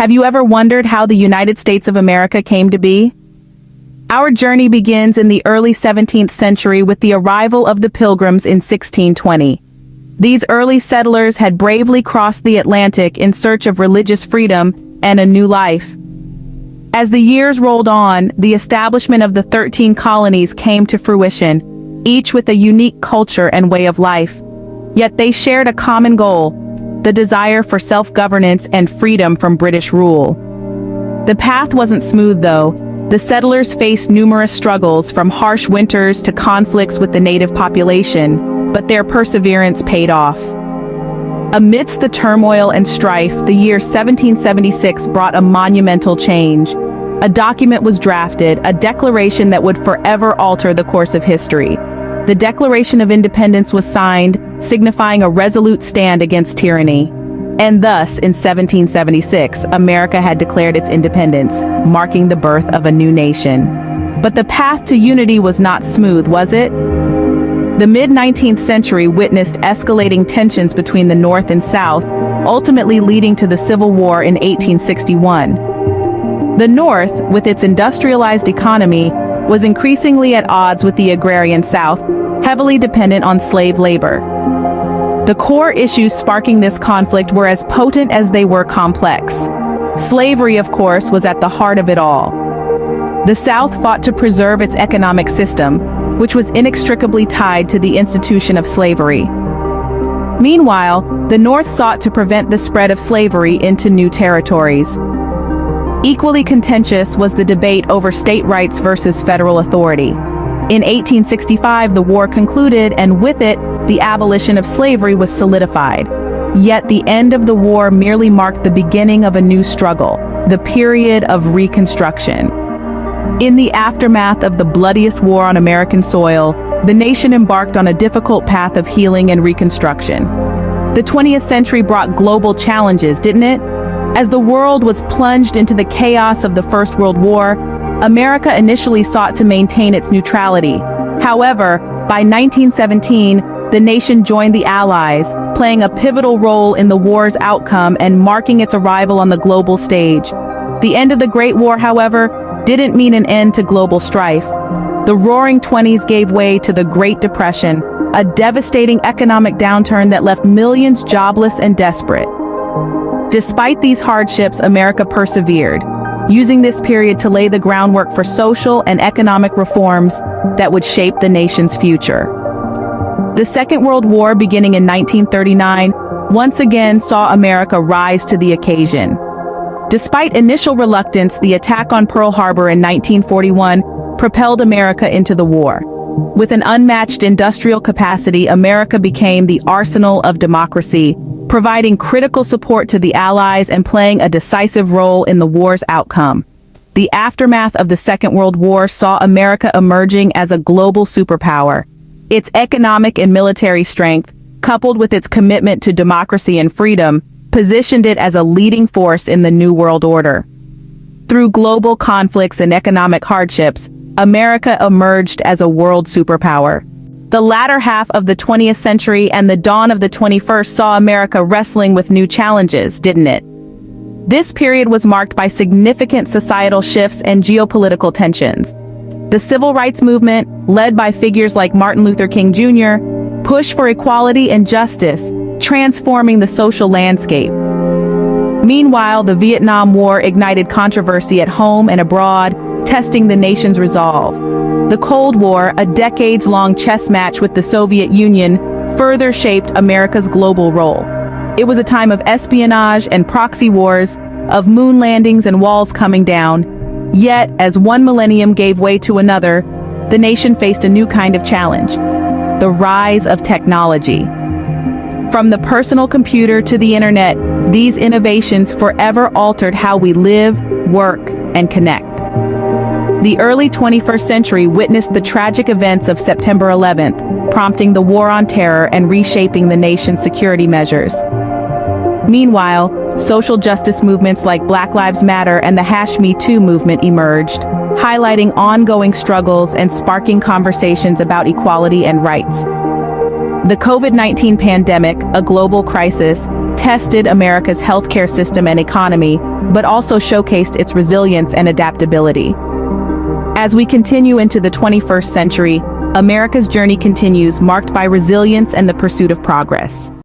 Have you ever wondered how the United States of America came to be? Our journey begins in the early 17th century with the arrival of the Pilgrims in 1620. These early settlers had bravely crossed the Atlantic in search of religious freedom and a new life. As the years rolled on, the establishment of the 13 colonies came to fruition, each with a unique culture and way of life. Yet they shared a common goal: the desire for self-governance and freedom from British rule. The path wasn't smooth, though. The settlers faced numerous struggles, from harsh winters to conflicts with the native population, but their perseverance paid off. Amidst the turmoil and strife, the year 1776 brought a monumental change. A document was drafted, a declaration that would forever alter the course of history. The Declaration of Independence was signed, signifying a resolute stand against tyranny. And thus, in 1776, America had declared its independence, marking the birth of a new nation. But the path to unity was not smooth, was it? The mid-19th century witnessed escalating tensions between the North and South, ultimately leading to the Civil War in 1861. The North, with its industrialized economy, was increasingly at odds with the agrarian South, heavily dependent on slave labor. The core issues sparking this conflict were as potent as they were complex. Slavery, of course, was at the heart of it all. The South fought to preserve its economic system, which was inextricably tied to the institution of slavery. Meanwhile, the North sought to prevent the spread of slavery into new territories. Equally contentious was the debate over state rights versus federal authority. In 1865, the war concluded, and with it, the abolition of slavery was solidified. Yet the end of the war merely marked the beginning of a new struggle, the period of Reconstruction. In the aftermath of the bloodiest war on American soil, the nation embarked on a difficult path of healing and reconstruction. The 20th century brought global challenges, didn't it? As the world was plunged into the chaos of the First World War, America initially sought to maintain its neutrality. However, by 1917, the nation joined the Allies, playing a pivotal role in the war's outcome and marking its arrival on the global stage. The end of the Great War, however, didn't mean an end to global strife. The Roaring Twenties gave way to the Great Depression, a devastating economic downturn that left millions jobless and desperate. Despite these hardships, America persevered, using this period to lay the groundwork for social and economic reforms that would shape the nation's future. The Second World War, beginning in 1939, once again saw America rise to the occasion. Despite initial reluctance, the attack on Pearl Harbor in 1941 propelled America into the war. With an unmatched industrial capacity, America became the arsenal of democracy, providing critical support to the Allies and playing a decisive role in the war's outcome. The aftermath of the Second World War saw America emerging as a global superpower. Its economic and military strength, coupled with its commitment to democracy and freedom, positioned it as a leading force in the New World Order. Through global conflicts and economic hardships, America emerged as a world superpower. The latter half of the 20th century and the dawn of the 21st saw America wrestling with new challenges, didn't it? This period was marked by significant societal shifts and geopolitical tensions. The civil rights movement, led by figures like Martin Luther King Jr., pushed for equality and justice, transforming the social landscape. Meanwhile, the Vietnam War ignited controversy at home and abroad, testing the nation's resolve. The Cold War, a decades-long chess match with the Soviet Union, further shaped America's global role. It was a time of espionage and proxy wars, of moon landings and walls coming down. Yet, as one millennium gave way to another, the nation faced a new kind of challenge: the rise of technology. From the personal computer to the internet, these innovations forever altered how we live, work, and connect. The early 21st century witnessed the tragic events of September 11th, prompting the War on Terror and reshaping the nation's security measures. Meanwhile, social justice movements like Black Lives Matter and the #MeToo movement emerged, highlighting ongoing struggles and sparking conversations about equality and rights. The COVID-19 pandemic, a global crisis, tested America's healthcare system and economy, but also showcased its resilience and adaptability. As we continue into the 21st century, America's journey continues, marked by resilience and the pursuit of progress.